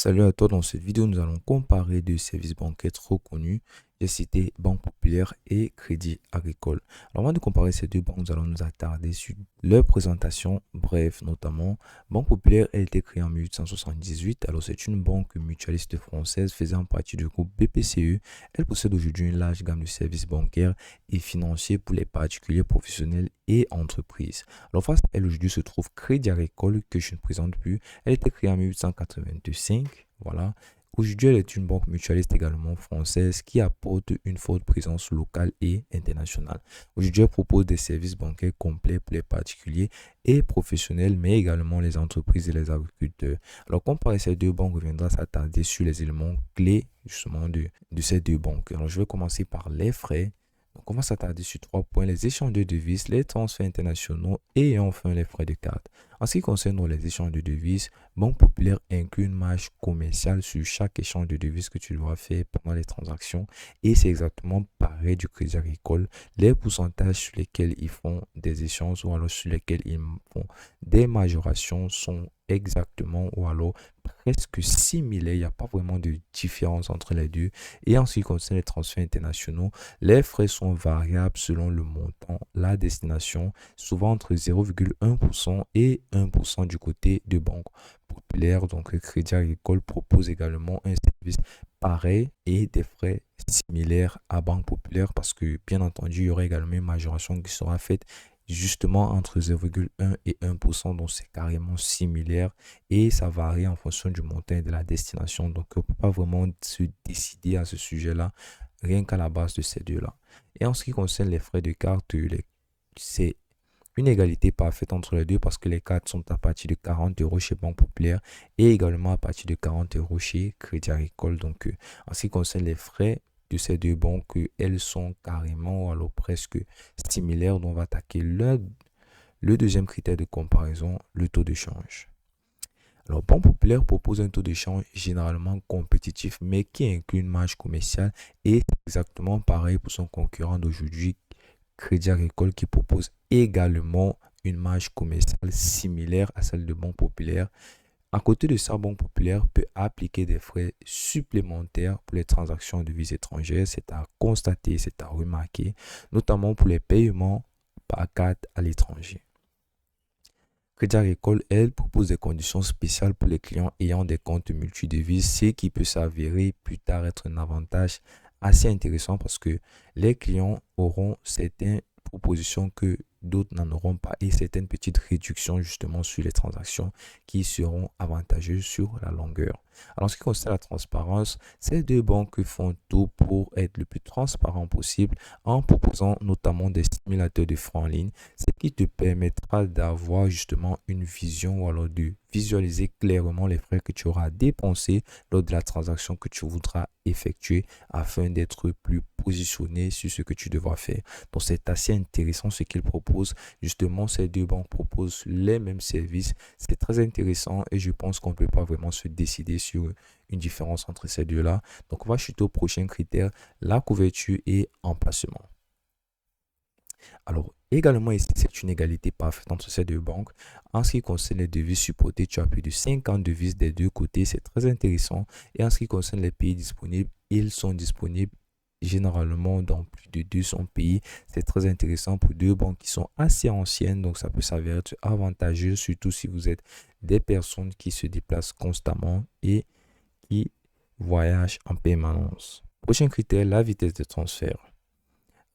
Salut à toi, dans cette vidéo, nous allons comparer deux services bancaires trop connus. J'ai cité Banque Populaire et Crédit Agricole. Alors, avant de comparer ces deux banques, nous allons nous attarder sur leur présentation, bref, notamment. Banque Populaire a été créée en 1878. Alors, c'est une banque mutualiste française faisant partie du groupe BPCE. Elle possède aujourd'hui une large gamme de services bancaires et financiers pour les particuliers, professionnels et entreprises. Alors, face à elle, aujourd'hui, se trouve Crédit Agricole, que je ne présente plus. Elle a été créée en 1885. Voilà. Aujourd'hui, elle est une banque mutualiste également française qui apporte une forte présence locale et internationale. Aujourd'hui, elle propose des services bancaires complets pour les particuliers et professionnels, mais également les entreprises et les agriculteurs. Alors, comparer ces deux banques reviendra s'attarder sur les éléments clés justement de ces deux banques. Alors, je vais commencer par les frais. Donc, on va s'attarder sur 3 points: les échanges de devises, les transferts internationaux et enfin les frais de carte. En ce qui concerne les échanges de devises, Banque Populaire inclut une marge commerciale sur chaque échange de devises que tu dois faire pendant les transactions, et c'est exactement pareil du Crédit Agricole. Les pourcentages sur lesquels ils font des échanges ou alors sur lesquels ils font des majorations sont exactement ou alors presque similaires. Il n'y a pas vraiment de différence entre les deux. Et en ce qui concerne les transferts internationaux, les frais sont variables selon le montant, la destination, souvent entre 0,1% et 1% du côté de Banque Populaire. Donc, Crédit Agricole propose également un service pareil et des frais similaires à Banque Populaire, parce que, bien entendu, il y aura également une majoration qui sera faite justement entre 0,1 et 1%, donc c'est carrément similaire et ça varie en fonction du montant et de la destination. Donc, on ne peut pas vraiment se décider à ce sujet-là, rien qu'à la base de ces deux-là. Et en ce qui concerne les frais de carte, c'est une égalité parfaite entre les deux, parce que les cartes sont à partir de 40 euros chez Banque Populaire et également à partir de 40 euros chez Crédit Agricole. Donc, en ce qui concerne les frais de ces deux banques, elles sont carrément, alors presque similaires. Donc, on va attaquer le deuxième critère de comparaison, le taux de change. Alors, Banque Populaire propose un taux de change généralement compétitif, mais qui inclut une marge commerciale, et c'est exactement pareil pour son concurrent d'aujourd'hui, Crédit Agricole, qui propose également une marge commerciale similaire à celle de Banque Populaire. À côté de ça, Banque Populaire peut appliquer des frais supplémentaires pour les transactions de devises étrangères. C'est à constater, c'est à remarquer, notamment pour les paiements par carte à l'étranger. Crédit Agricole, elle, propose des conditions spéciales pour les clients ayant des comptes multidevises, ce qui peut s'avérer plus tard être un avantage assez intéressant, parce que les clients auront certaines propositions que d'autres n'en auront pas, et certaines petites réductions justement sur les transactions qui seront avantageuses sur la longueur. Alors, en ce qui concerne la transparence, ces deux banques font tout pour être le plus transparent possible en proposant notamment des simulateurs de frais en ligne, ce qui te permettra d'avoir justement une vision ou alors de visualiser clairement les frais que tu auras dépensés lors de la transaction que tu voudras effectuer, afin d'être plus positionné sur ce que tu devras faire. Donc, c'est assez intéressant ce qu'ils proposent. Justement, ces deux banques proposent les mêmes services. C'est très intéressant et je pense qu'on ne peut pas vraiment se décider sur une différence entre ces deux-là. Donc, on va chuter au prochain critère, la couverture et emplacement. Alors, également ici, c'est une égalité parfaite entre ces deux banques. En ce qui concerne les devises supportées, tu as plus de 50 devises des deux côtés. C'est très intéressant. Et en ce qui concerne les pays disponibles, ils sont disponibles généralement dans plus de 200 pays. C'est très intéressant pour deux banques qui sont assez anciennes. Donc, ça peut s'avérer être avantageux, surtout si vous êtes des personnes qui se déplacent constamment et qui voyagent en permanence. Prochain critère, la vitesse de transfert.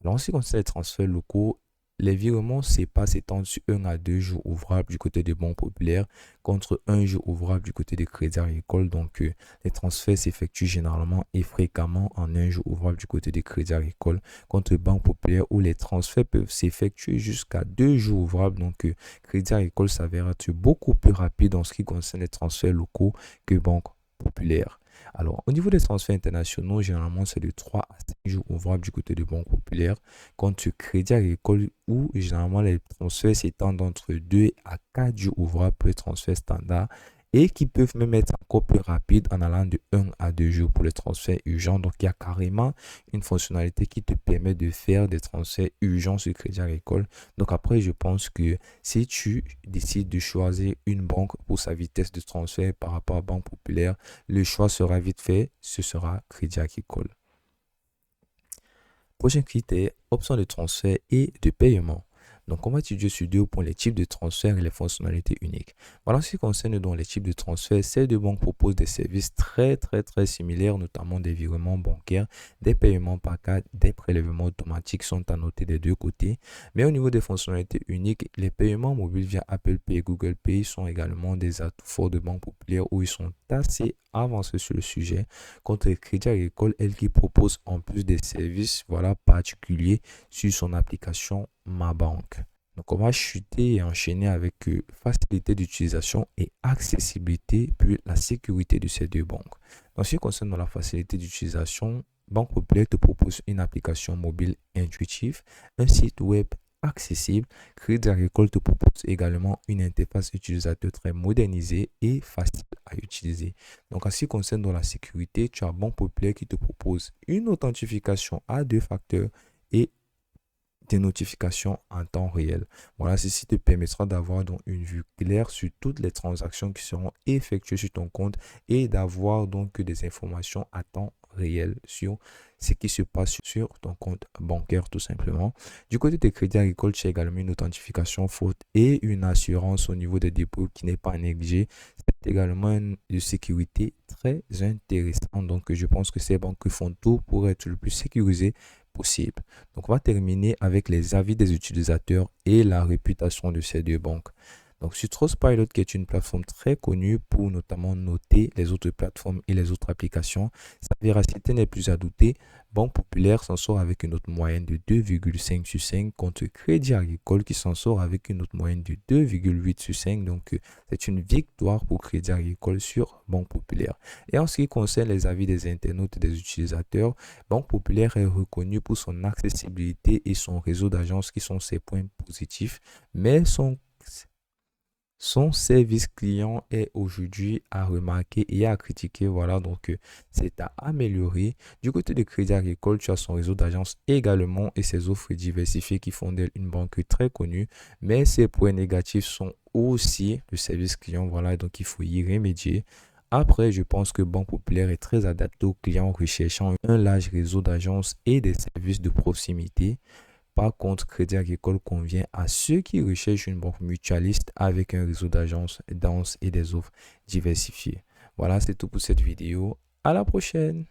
Alors, en ce qui concerne les transferts locaux, les virements SEPA s'étendent sur 1 à 2 jours ouvrables du côté des banques populaires, contre 1 jour ouvrable du côté des Crédits Agricoles. Donc, les transferts s'effectuent généralement et fréquemment en 1 jour ouvrable du côté des Crédits Agricoles, contre banques populaires où les transferts peuvent s'effectuer jusqu'à 2 jours ouvrables. Donc, Crédit Agricole s'avère être beaucoup plus rapide en ce qui concerne les transferts locaux que banque populaire. Alors, au niveau des transferts internationaux, généralement, c'est de 3 à 5 jours ouvrables du côté de Banque Populaire, contre Crédit Agricole, où généralement les transferts s'étendent entre 2 à 4 jours ouvrables pour les transferts standards, et qui peuvent même être encore plus rapides en allant de 1 à 2 jours pour les transferts urgents. Donc, il y a carrément une fonctionnalité qui te permet de faire des transferts urgents sur Crédit Agricole. Donc, après, je pense que si tu décides de choisir une banque pour sa vitesse de transfert par rapport à Banque Populaire, le choix sera vite fait, ce sera Crédit Agricole. Prochain critère, option de transfert et de paiement. Donc, on va étudier sur 2 points les types de transferts et les fonctionnalités uniques. Voilà, en ce qui concerne donc les types de transferts, ces 2 banques proposent des services très similaires, notamment des virements bancaires, des paiements par carte, des prélèvements automatiques sont à noter des 2 côtés. Mais au niveau des fonctionnalités uniques, les paiements mobiles via Apple Pay et Google Pay sont également des atouts forts de Banque Populaire où ils sont assez avancés sur le sujet. Contre Crédit Agricole, elle qui propose en plus des services particuliers sur son application Ma Banque. Donc, on va chuter et enchaîner avec facilité d'utilisation et accessibilité, puis la sécurité de ces 2 banques. En ce qui concerne la facilité d'utilisation, Banque Populaire te propose une application mobile intuitive, un site web accessible. Crédit Agricole te propose également une interface utilisateur très modernisée et facile à utiliser. Donc, en ce qui concerne la sécurité, tu as Banque Populaire qui te propose une authentification à 2 facteurs et des notifications en temps réel. Voilà, ceci te permettra d'avoir donc une vue claire sur toutes les transactions qui seront effectuées sur ton compte et d'avoir donc des informations à temps réel sur ce qui se passe sur ton compte bancaire tout simplement. Du côté des crédits agricoles, tu as également une authentification faute et une assurance au niveau des dépôts qui n'est pas négligée. C'est également de sécurité très intéressant. Donc, je pense que ces banques font tout pour être le plus sécurisé possible. Donc, on va terminer avec les avis des utilisateurs et la réputation de ces 2 banques. Donc, sur Trustpilot, qui est une plateforme très connue pour notamment noter les autres plateformes et les autres applications, sa véracité n'est plus à douter. Banque Populaire s'en sort avec une note moyenne de 2,5 sur 5 contre Crédit Agricole qui s'en sort avec une note moyenne de 2,8 sur 5. Donc, c'est une victoire pour Crédit Agricole sur Banque Populaire. Et en ce qui concerne les avis des internautes et des utilisateurs, Banque Populaire est reconnue pour son accessibilité et son réseau d'agences qui sont ses points positifs, mais son service client est aujourd'hui à remarquer et à critiquer. Voilà, donc c'est à améliorer. Du côté de Crédit Agricole, tu as son réseau d'agences également et ses offres diversifiées qui font d'elle une banque très connue. Mais ses points négatifs sont aussi le service client. Voilà, donc il faut y remédier. Après, je pense que Banque Populaire est très adaptée aux clients recherchant un large réseau d'agences et des services de proximité. Par contre, Crédit Agricole convient à ceux qui recherchent une banque mutualiste avec un réseau d'agences dense et des offres diversifiées. Voilà, c'est tout pour cette vidéo. À la prochaine!